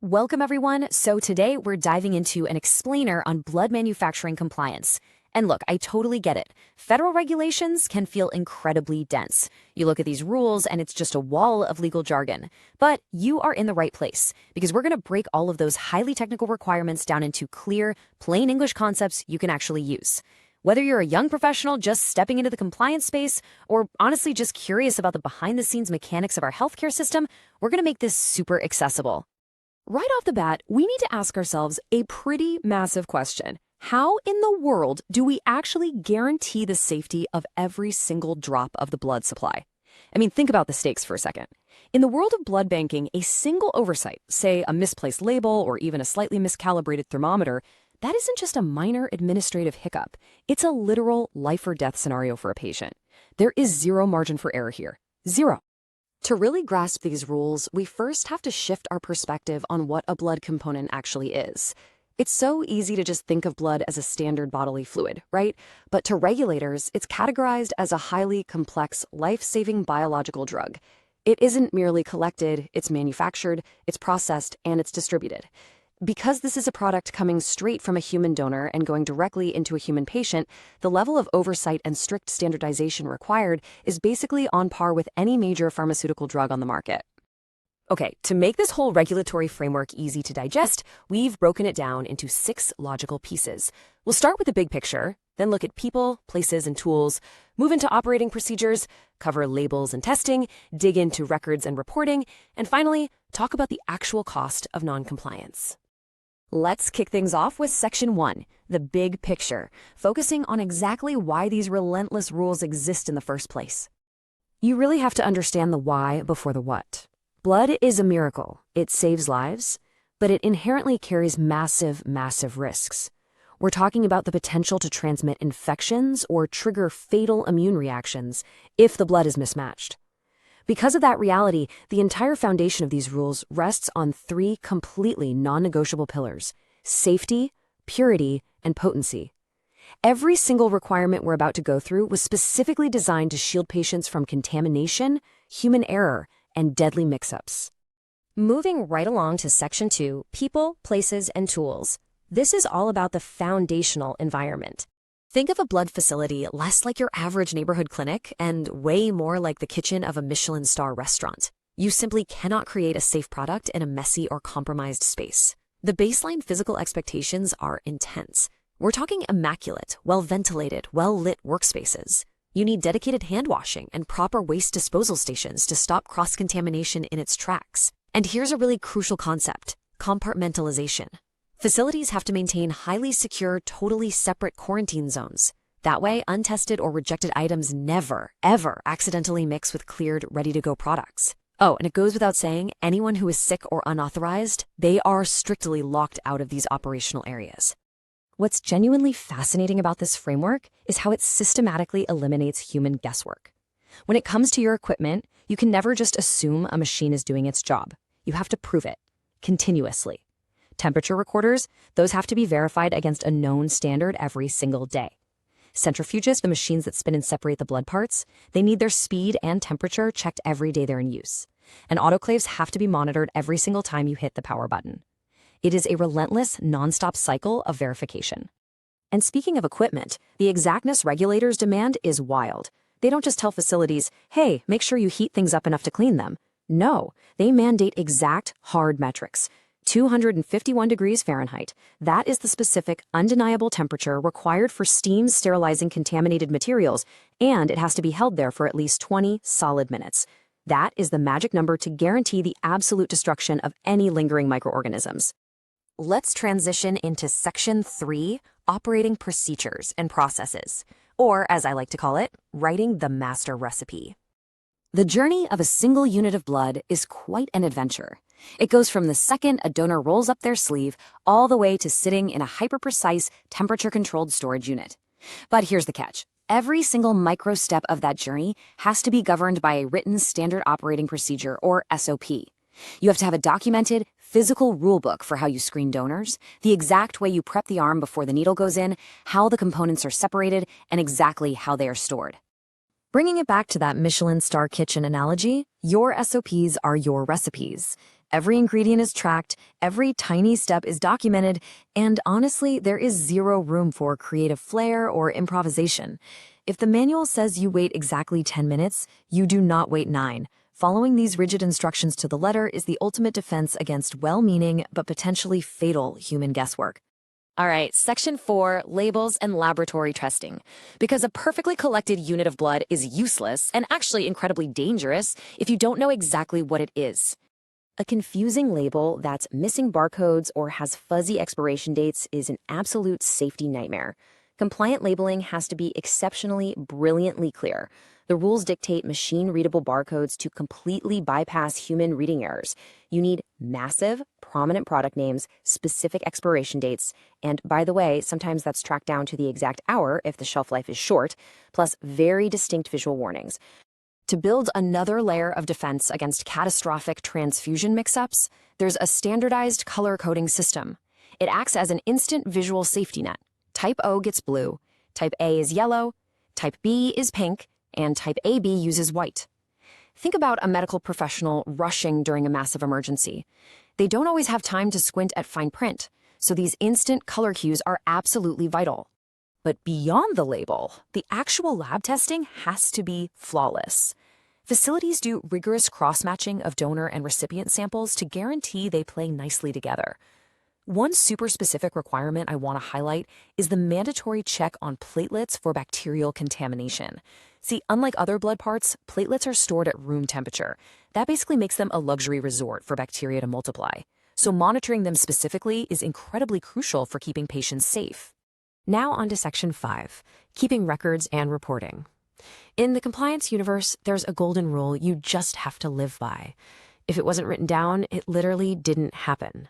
Welcome, everyone. So today we're diving into an explainer on blood manufacturing compliance. And look, I totally get it. Federal regulations can feel incredibly dense. You look at these rules and it's just a wall of legal jargon. But you are in the right place because we're going to break all of those highly technical requirements down into clear, plain English concepts you can actually use. Whether you're a young professional just stepping into the compliance space or honestly just curious about the behind-the-scenes mechanics of our healthcare system, we're going to make this super accessible. Right off the bat, we need to ask ourselves a pretty massive question. How in the world do we actually guarantee the safety of every single drop of the blood supply? I mean, think about the stakes for a second. In the world of blood banking, a single oversight, say a misplaced label or even a slightly miscalibrated thermometer, that isn't just a minor administrative hiccup. It's a literal life or death scenario for a patient. There is zero margin for error here. Zero. To really grasp these rules, we first have to shift our perspective on what a blood component actually is. It's so easy to just think of blood as a standard bodily fluid, right? But to regulators, it's categorized as a highly complex, life-saving biological drug. It isn't merely collected, it's manufactured, it's processed, and it's distributed. Because this is a product coming straight from a human donor and going directly into a human patient, the level of oversight and strict standardization required is basically on par with any major pharmaceutical drug on the market. Okay, to make this whole regulatory framework easy to digest, we've broken it down into 6 logical pieces. We'll start with the big picture, then look at people, places, and tools, move into operating procedures, cover labels and testing, dig into records and reporting, and finally, talk about the actual cost of noncompliance. Let's kick things off with Section 1, the big picture, focusing on exactly why these relentless rules exist in the first place. You really have to understand the why before the what. Blood is a miracle. It saves lives, but it inherently carries massive, massive risks. We're talking about the potential to transmit infections or trigger fatal immune reactions if the blood is mismatched. Because of that reality, the entire foundation of these rules rests on 3 completely non-negotiable pillars: safety, purity, and potency. Every single requirement we're about to go through was specifically designed to shield patients from contamination, human error, and deadly mix-ups. Moving right along to Section 2, people, places, and tools. This is all about the foundational environment. Think of a blood facility less like your average neighborhood clinic and way more like the kitchen of a Michelin star restaurant. You simply cannot create a safe product in a messy or compromised space. The baseline physical expectations are intense. We're talking immaculate, well-ventilated, well-lit workspaces. You need dedicated hand washing and proper waste disposal stations to stop cross-contamination in its tracks. And here's a really crucial concept: compartmentalization. Facilities have to maintain highly secure, totally separate quarantine zones. That way, untested or rejected items never, ever accidentally mix with cleared, ready-to-go products. Oh, and it goes without saying, anyone who is sick or unauthorized, they are strictly locked out of these operational areas. What's genuinely fascinating about this framework is how it systematically eliminates human guesswork. When it comes to your equipment, you can never just assume a machine is doing its job. You have to prove it, continuously. Temperature recorders, those have to be verified against a known standard every single day. Centrifuges, the machines that spin and separate the blood parts, they need their speed and temperature checked every day they're in use. And autoclaves have to be monitored every single time you hit the power button. It is a relentless, nonstop cycle of verification. And speaking of equipment, the exactness regulators demand is wild. They don't just tell facilities, hey, make sure you heat things up enough to clean them. No, they mandate exact, hard metrics. 251 degrees Fahrenheit. That is the specific, undeniable temperature required for steam sterilizing contaminated materials, and it has to be held there for at least 20 solid minutes. That is the magic number to guarantee the absolute destruction of any lingering microorganisms. Let's transition into Section 3, operating procedures and processes, or as I like to call it, writing the master recipe. The journey of a single unit of blood is quite an adventure. It goes from the second a donor rolls up their sleeve all the way to sitting in a hyper-precise, temperature-controlled storage unit. But here's the catch. Every single micro step of that journey has to be governed by a written standard operating procedure, or SOP. You have to have a documented, physical rulebook for how you screen donors, the exact way you prep the arm before the needle goes in, how the components are separated, and exactly how they are stored. Bringing it back to that Michelin star kitchen analogy, your SOPs are your recipes. Every ingredient is tracked, every tiny step is documented, and honestly, there is zero room for creative flair or improvisation. If the manual says you wait exactly 10 minutes, you do not wait 9. Following these rigid instructions to the letter is the ultimate defense against well-meaning but potentially fatal human guesswork. All right, Section 4, labels and laboratory testing. Because a perfectly collected unit of blood is useless and actually incredibly dangerous if you don't know exactly what it is. A confusing label that's missing barcodes or has fuzzy expiration dates is an absolute safety nightmare. Compliant labeling has to be exceptionally, brilliantly clear. The rules dictate machine-readable barcodes to completely bypass human reading errors. You need massive, prominent product names, specific expiration dates, and by the way, sometimes that's tracked down to the exact hour if the shelf life is short, plus very distinct visual warnings. To build another layer of defense against catastrophic transfusion mix-ups, there's a standardized color coding system. It acts as an instant visual safety net. Type O gets blue, Type A is yellow, Type B is pink, and Type AB uses white. Think about a medical professional rushing during a massive emergency. They don't always have time to squint at fine print, so these instant color cues are absolutely vital. But beyond the label, the actual lab testing has to be flawless. Facilities do rigorous cross-matching of donor and recipient samples to guarantee they play nicely together. One super specific requirement I want to highlight is the mandatory check on platelets for bacterial contamination. See, unlike other blood parts, platelets are stored at room temperature. That basically makes them a luxury resort for bacteria to multiply. So monitoring them specifically is incredibly crucial for keeping patients safe. Now on to Section 5, keeping records and reporting. In the compliance universe, there's a golden rule you just have to live by. If it wasn't written down, it literally didn't happen.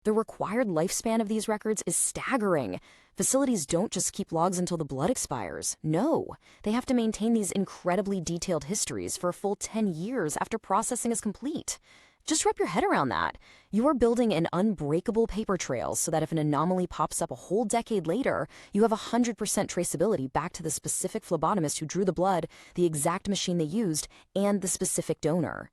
The required lifespan of these records is staggering. Facilities don't just keep logs until the blood expires. No, they have to maintain these incredibly detailed histories for a full 10 years after processing is complete. Just wrap your head around that. You are building an unbreakable paper trail so that if an anomaly pops up a whole decade later, you have 100% traceability back to the specific phlebotomist who drew the blood, the exact machine they used, and the specific donor.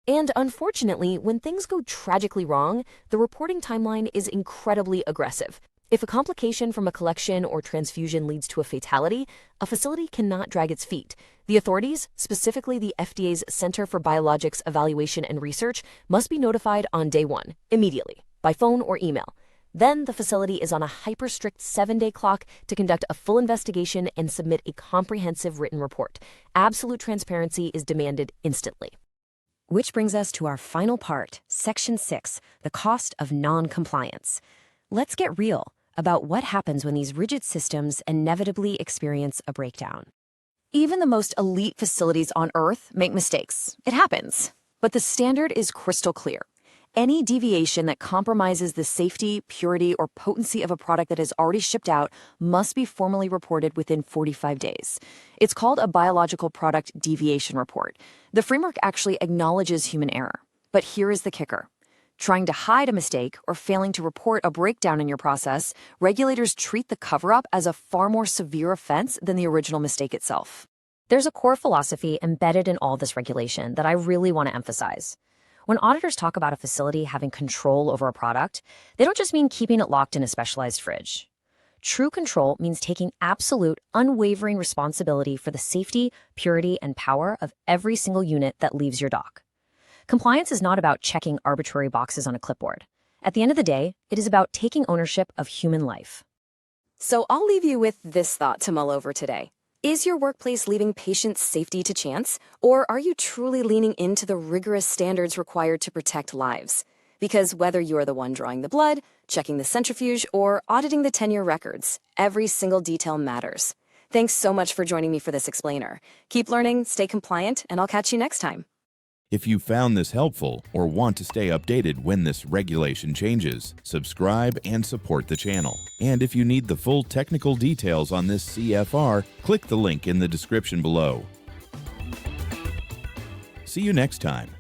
And unfortunately, when things go tragically wrong, the reporting timeline is incredibly aggressive. If a complication from a collection or transfusion leads to a fatality, a facility cannot drag its feet. The authorities, specifically the FDA's Center for Biologics Evaluation and Research, must be notified on day 1, immediately, by phone or email. Then the facility is on a hyper-strict 7-day clock to conduct a full investigation and submit a comprehensive written report. Absolute transparency is demanded instantly. Which brings us to our final part, Section 6, the cost of non-compliance. Let's get real about what happens when these rigid systems inevitably experience a breakdown. Even the most elite facilities on Earth make mistakes. It happens. But the standard is crystal clear. Any deviation that compromises the safety, purity, or potency of a product that has already shipped out must be formally reported within 45 days. It's called a biological product deviation report. The framework actually acknowledges human error. But here is the kicker. Trying to hide a mistake or failing to report a breakdown in your process, regulators treat the cover-up as a far more severe offense than the original mistake itself. There's a core philosophy embedded in all this regulation that I really want to emphasize. When auditors talk about a facility having control over a product, they don't just mean keeping it locked in a specialized fridge. True control means taking absolute, unwavering responsibility for the safety, purity, and power of every single unit that leaves your dock. Compliance is not about checking arbitrary boxes on a clipboard. At the end of the day, it is about taking ownership of human life. So I'll leave you with this thought to mull over today. Is your workplace leaving patient safety to chance, or are you truly leaning into the rigorous standards required to protect lives? Because whether you're the one drawing the blood, checking the centrifuge, or auditing the 10-year records, every single detail matters. Thanks so much for joining me for this explainer. Keep learning, stay compliant, and I'll catch you next time. If you found this helpful or want to stay updated when this regulation changes, subscribe and support the channel. And if you need the full technical details on this CFR, click the link in the description below. See you next time.